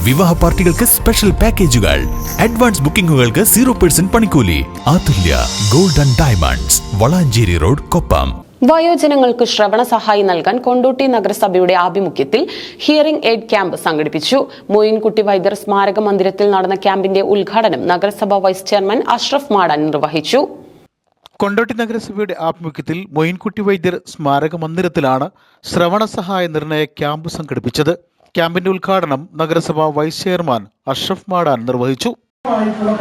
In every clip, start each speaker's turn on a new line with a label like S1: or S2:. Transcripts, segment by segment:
S1: വിവാഹ പാർട്ടികൾക്ക് സ്പെഷ്യൽ പാക്കേജുകൾ, അഡ്വാൻസ് ബുക്കിംഗുകൾക്ക് 0% പണിക്കൂലി. Athulya gold and diamonds, Valanchery road, Koppam.
S2: വയോജനങ്ങൾക്ക് ശ്രവണ സഹായി നൽകാൻ കൊണ്ടോട്ടി നഗരസഭയുടെ ആഭിമുഖ്യത്തിൽ ഹിയറിംഗ് എയ്ഡ് ക്യാമ്പ് സംഘടിപ്പിച്ചു. മോയിൻകുട്ടി വൈദ്യർ സ്മാരക മന്ദിരത്തിൽ നടന്ന ക്യാമ്പിന്റെ ഉദ്ഘാടനം നഗരസഭ വൈസ് ചെയർമാൻ അഷ്റഫ് മാടാൻ നിർവഹിച്ചു.
S3: കൊണ്ടോട്ടി നഗരസഭയുടെ ആഭിമുഖ്യത്തിൽ മോയിൻകുട്ടി വൈദ്യർ സ്മാരക മന്ദിരത്തിലാണ് ശ്രവണ സഹായ നിർണയ ക്യാമ്പ് സംഘടിപ്പിച്ചത്. ക്യാമ്പിന്റെ ഉദ്ഘാടനം നഗരസഭ വൈസ് ചെയർമാൻ അഷ്റഫ് മാടാൻ നിർവഹിച്ചു.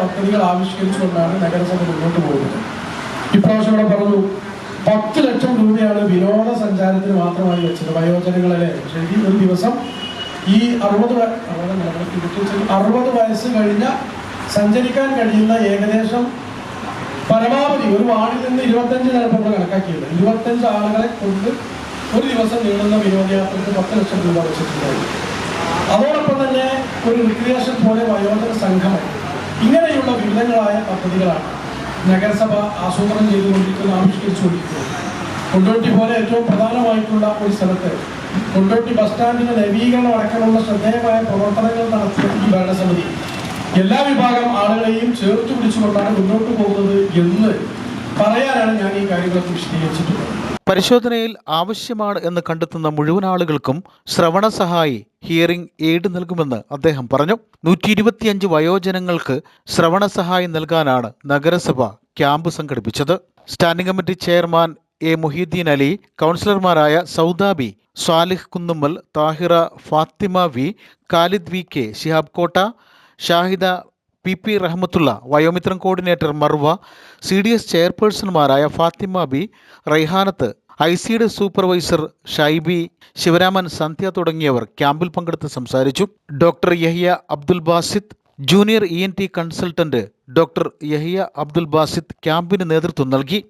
S4: പദ്ധതികൾ ആവിഷ്കരിച്ചുകൊണ്ടാണ് നഗരസഭ മുന്നോട്ട് പോകുന്നത്. ഇപ്രാവശ്യം പറഞ്ഞു 10 ലക്ഷം രൂപയാണ് വിനോദസഞ്ചാരത്തിന് മാത്രമായി വെച്ചത്. വയോജനങ്ങളെ ശരി, ഒരു ദിവസം ഈ 60 വയസ്സ് കഴിഞ്ഞ സഞ്ചരിക്കാൻ കഴിയുന്ന ഏകദേശം പരമാവധി ഒരു വാർഡിൽ നിന്ന് 25 ചിലപ്പോൾ കണക്കാക്കിയത് 25 ആളുകളെ കൊണ്ട് ഒരു ദിവസം നീളുന്ന വിനോദയാത്രയ്ക്ക് 10 ലക്ഷം രൂപ വെച്ചിട്ടുണ്ടായിരുന്നു. അതോടൊപ്പം തന്നെ ഒരു റിക്രിയേഷൻ പോലെ വയോജന സംഗമം, ഇങ്ങനെയുള്ള വിവിധങ്ങളായ പദ്ധതികളാണ് നഗരസഭ ആസൂത്രണം ആവിഷ്കരിച്ചുകൊണ്ടിരിക്കുന്നത്. കൊണ്ടോട്ടി പോലെ ഏറ്റവും പ്രധാനമായിട്ടുള്ള ഒരു സ്ഥലത്ത് കൊണ്ടോട്ടി ബസ് സ്റ്റാൻഡിന്റെ നവീകരണം അടക്കമുള്ള ശ്രദ്ധേയമായ പ്രവർത്തനങ്ങൾ നടത്തിയ ഈ ഭരണസമിതി എല്ലാ വിഭാഗം ആളുകളെയും ചേർത്ത് പിടിച്ചുകൊണ്ടാണ് മുന്നോട്ട് പോകുന്നത് എന്ന് പറയാനാണ് ഞാൻ ഈ കാര്യങ്ങളൊക്കെ വിശദീകരിച്ചിട്ടുള്ളത്.
S3: പരിശോധനയിൽ ആവശ്യമാണ് എന്ന് കണ്ടെത്തുന്ന മുഴുവൻ ആളുകൾക്കും ശ്രവണ സഹായി ഹിയറിംഗ് എയ്ഡ് നൽകുമെന്ന് അദ്ദേഹം പറഞ്ഞു. 125 വയോജനങ്ങൾക്ക് ശ്രവണ സഹായം നൽകാനാണ് നഗരസഭ ക്യാമ്പ് സംഘടിപ്പിച്ചത്. Standing committee chairman A Muhiyuddin Ali, കൗൺസിലർമാരായ Saudabi, Salih Kunnummal, Thahira, Fathima V, Khalid V K, Shihab Kotta, Shahida, P Rahmathulla, Vayomithram coordinator Marwa, CDS ചെയർപേഴ്സൺമാരായ Fathima B, Raihanath, ICD supervisor Shaibi, Sivaraman, Sandhya തുടങ്ങിയവർ ക്യാമ്പിൽ പങ്കെടുത്ത് സംസാരിച്ചു. Doctor Yahiya Abdul Basith, junior ENT consultant doctor Yahiya Abdul Basith ക്യാമ്പിന് നേതൃത്വം നൽകി.